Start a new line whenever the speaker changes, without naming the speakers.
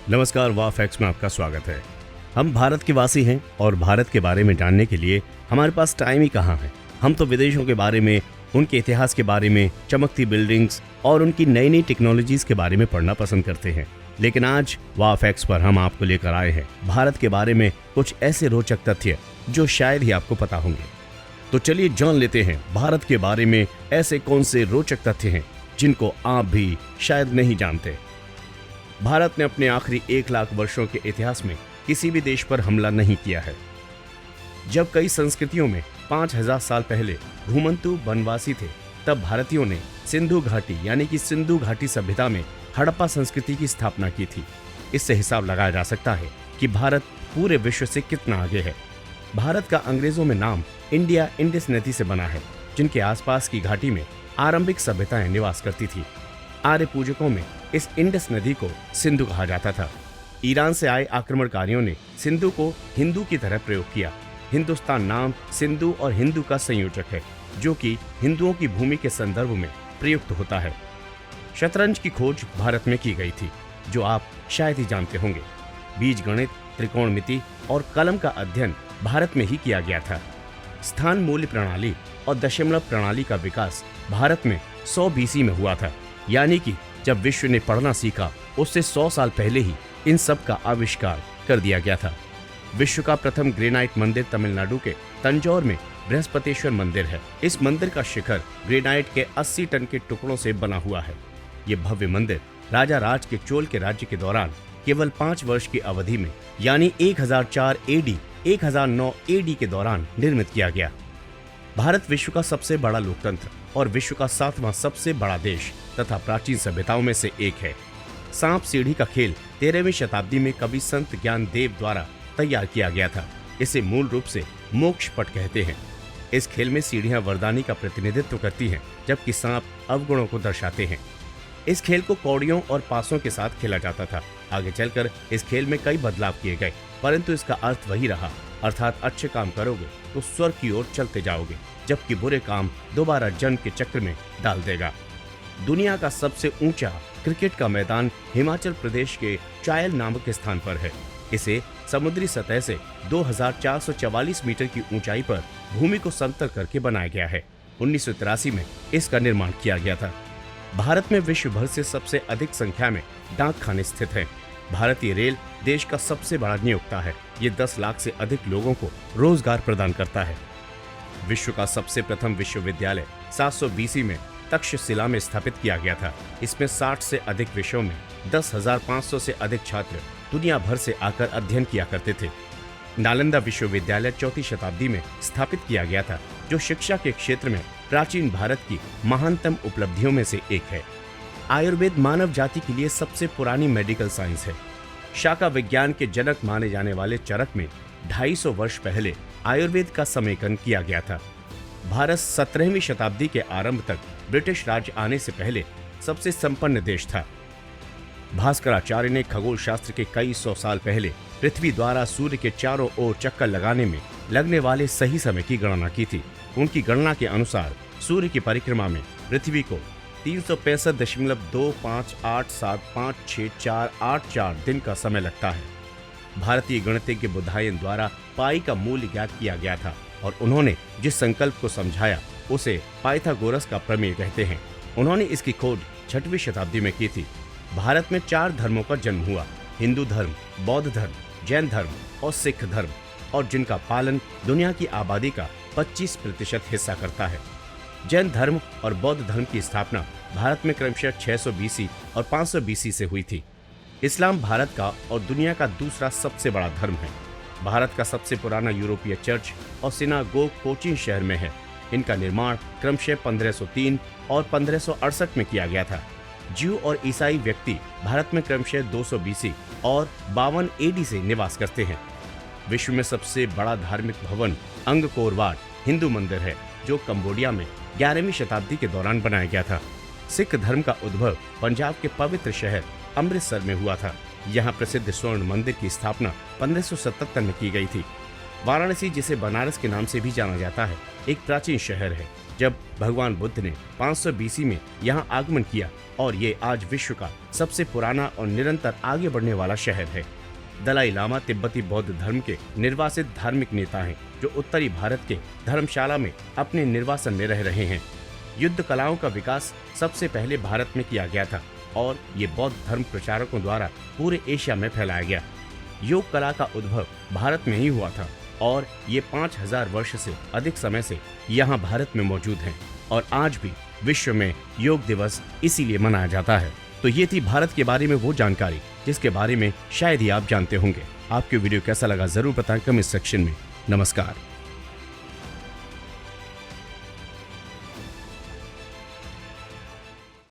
नमस्कार, वाह फैक्ट्स में आपका स्वागत है। हम भारत के वासी हैं और भारत के बारे में जानने के लिए हमारे पास टाइम ही कहाँ है। हम तो विदेशों के बारे में, उनके इतिहास के बारे में, चमकती बिल्डिंग्स और उनकी नई नई टेक्नोलॉजीज के बारे में पढ़ना पसंद करते हैं। लेकिन आज वाह फैक्ट्स पर हम आपको लेकर आए हैं भारत के बारे में कुछ ऐसे रोचक तथ्य जो शायद ही आपको पता होंगे। तो चलिए जान लेते हैं भारत के बारे में ऐसे कौन से रोचक तथ्य हैं जिनको आप भी शायद नहीं जानते। भारत ने अपने आखिरी 1 लाख वर्षों के इतिहास में किसी भी देश पर हमला नहीं किया है। जब कई संस्कृतियों में 5000 साल पहले घुमंतू वनवासी थे, तब भारतीयों ने सिंधु घाटी यानी कि सिंधु घाटी सभ्यता में हड़प्पा संस्कृति की स्थापना की थी। इससे हिसाब लगाया जा सकता है कि भारत पूरे विश्व से कितना आगे है। भारत का अंग्रेजों में नाम इंडिया इंडस नदी से बना है, जिनके आसपास की घाटी में आरंभिक सभ्यताएं निवास करती थी। आर्य पूजकों में इस इंडस नदी को सिंधु कहा जाता था। ईरान से आए आक्रमणकारियों ने सिंधु को हिंदू की तरह प्रयोग किया। हिंदुस्तान नाम सिंधु और हिंदू का संयोजक है, जो कि हिंदुओं की भूमि के संदर्भ में प्रयुक्त होता है। शतरंज की खोज भारत में की गई थी, जो आप शायद ही जानते होंगे। बीज गणित, त्रिकोणमिति और कलम का अध्ययन भारत में ही किया गया था। स्थान मूल्य प्रणाली और दशमलव प्रणाली का विकास भारत में 100 BC में हुआ था, यानी कि जब विश्व ने पढ़ना सीखा उससे 100 साल पहले ही इन सब का आविष्कार कर दिया गया था। विश्व का प्रथम ग्रेनाइट मंदिर तमिलनाडु के तंजौर में बृहस्पतिश्वर मंदिर है। इस मंदिर का शिखर ग्रेनाइट के 80 टन के टुकड़ों से बना हुआ है। ये भव्य मंदिर राजा राज के चोल के राज्य के दौरान केवल 5 वर्ष की अवधि में यानी 1004 AD 1009 AD के दौरान निर्मित किया गया। भारत विश्व का सबसे बड़ा लोकतंत्र और विश्व का 7वां सबसे बड़ा देश तथा प्राचीन सभ्यताओं में से एक है। सांप सीढ़ी का खेल 13वीं शताब्दी में कवि संत ज्ञान देव द्वारा तैयार किया गया था। इसे मूल रूप से मोक्ष पट कहते हैं। इस खेल में सीढ़ियां वरदानी का प्रतिनिधित्व करती हैं, जबकि सांप अवगुणों को दर्शाते हैं। इस खेल को कौड़ियों और पासों के साथ खेला जाता था। आगे चलकर इस खेल में कई बदलाव किए गए, परंतु इसका अर्थ वही रहा, अर्थात अच्छे काम करोगे तो स्वर्ग की ओर चलते जाओगे, जबकि बुरे काम दोबारा जन्म के चक्र में डाल देगा। दुनिया का सबसे ऊंचा क्रिकेट का मैदान हिमाचल प्रदेश के चायल नामक स्थान पर है। इसे समुद्री सतह से 2444 मीटर की ऊंचाई पर भूमि को समतल करके बनाया गया है। 1983 में इसका निर्माण किया गया था। भारत में विश्व भर से सबसे अधिक संख्या में डाक खाने स्थित हैं। भारतीय रेल देश का सबसे बड़ा नियोक्ता है। ये 10 लाख से अधिक लोगों को रोजगार प्रदान करता है। विश्व का सबसे प्रथम विश्वविद्यालय 700 BC में तक्षशिला में स्थापित किया गया था। इसमें 60 से अधिक विषयों में 10,500 से अधिक छात्र दुनिया भर से आकर अध्ययन किया करते थे। नालंदा विश्वविद्यालय 4वीं शताब्दी में स्थापित किया गया था, जो शिक्षा के क्षेत्र में प्राचीन भारत की महानतम उपलब्धियों में से एक है। आयुर्वेद मानव जाति के लिए सबसे पुरानी मेडिकल साइंस है। शाखा विज्ञान के जनक माने जाने वाले चरक में 250 वर्ष पहले आयुर्वेद का समेकन किया गया था। भारत 17वीं शताब्दी के आरंभ तक ब्रिटिश राज आने से पहले सबसे संपन्न देश था। भास्कराचार्य ने खगोल शास्त्र के कई 100 साल पहले पृथ्वी द्वारा सूर्य के चारों ओर चक्कर लगाने में लगने वाले सही समय की गणना की थी। उनकी गणना के अनुसार सूर्य की परिक्रमा में पृथ्वी को 365.258756484 दिन का समय लगता है। भारतीय गणितज्ञ बुधायन द्वारा पाई का मूल्य ज्ञात किया गया था और उन्होंने जिस संकल्प को समझाया उसे पाइथागोरस का प्रमेय कहते हैं। उन्होंने इसकी खोज 6वीं शताब्दी में की थी। भारत में 4 धर्मों का जन्म हुआ: हिंदू धर्म, बौद्ध धर्म, जैन धर्म और सिख धर्म, और जिनका पालन दुनिया की आबादी का 25% हिस्सा करता है। जैन धर्म और बौद्ध धर्म की स्थापना भारत में क्रमशः 600 BC और 500 BC से हुई थी। इस्लाम भारत का और दुनिया का दूसरा सबसे बड़ा धर्म है। भारत का सबसे पुराना यूरोपीय चर्च और सिनागोग कोचीन शहर में है। इनका निर्माण क्रमशः 1503 और 1568 में किया गया था। ज्यू और ईसाई व्यक्ति भारत में क्रमशः 200 BC और 52 AD से निवास करते हैं। विश्व में सबसे बड़ा धार्मिक भवन अंगकोर वाट हिंदू मंदिर है, जो कंबोडिया में 11वीं शताब्दी के दौरान बनाया गया था। सिख धर्म का उद्भव पंजाब के पवित्र शहर अमृतसर में हुआ था। यहाँ प्रसिद्ध स्वर्ण मंदिर की स्थापना 1577 में की गई थी। वाराणसी, जिसे बनारस के नाम से भी जाना जाता है, एक प्राचीन शहर है। जब भगवान बुद्ध ने 500 बीसी में यहाँ आगमन किया और ये आज विश्व का सबसे पुराना और निरंतर आगे बढ़ने वाला शहर है। दलाई लामा तिब्बती बौद्ध धर्म के निर्वासित धार्मिक नेता हैं, जो उत्तरी भारत के धर्मशाला में अपने निर्वासन में रह रहे हैं। युद्ध कलाओं का विकास सबसे पहले भारत में किया गया था और ये बौद्ध धर्म प्रचारकों द्वारा पूरे एशिया में फैलाया गया। योग कला का उद्भव भारत में ही हुआ था और ये 5000 वर्ष से अधिक समय से यहाँ भारत में मौजूद हैं और आज भी विश्व में योग दिवस इसीलिए मनाया जाता है। तो ये थी भारत के बारे में वो जानकारी जिसके बारे में शायद ही आप जानते होंगे। आपको वीडियो कैसा लगा जरूर बताएं कमेंट सेक्शन में। नमस्कार।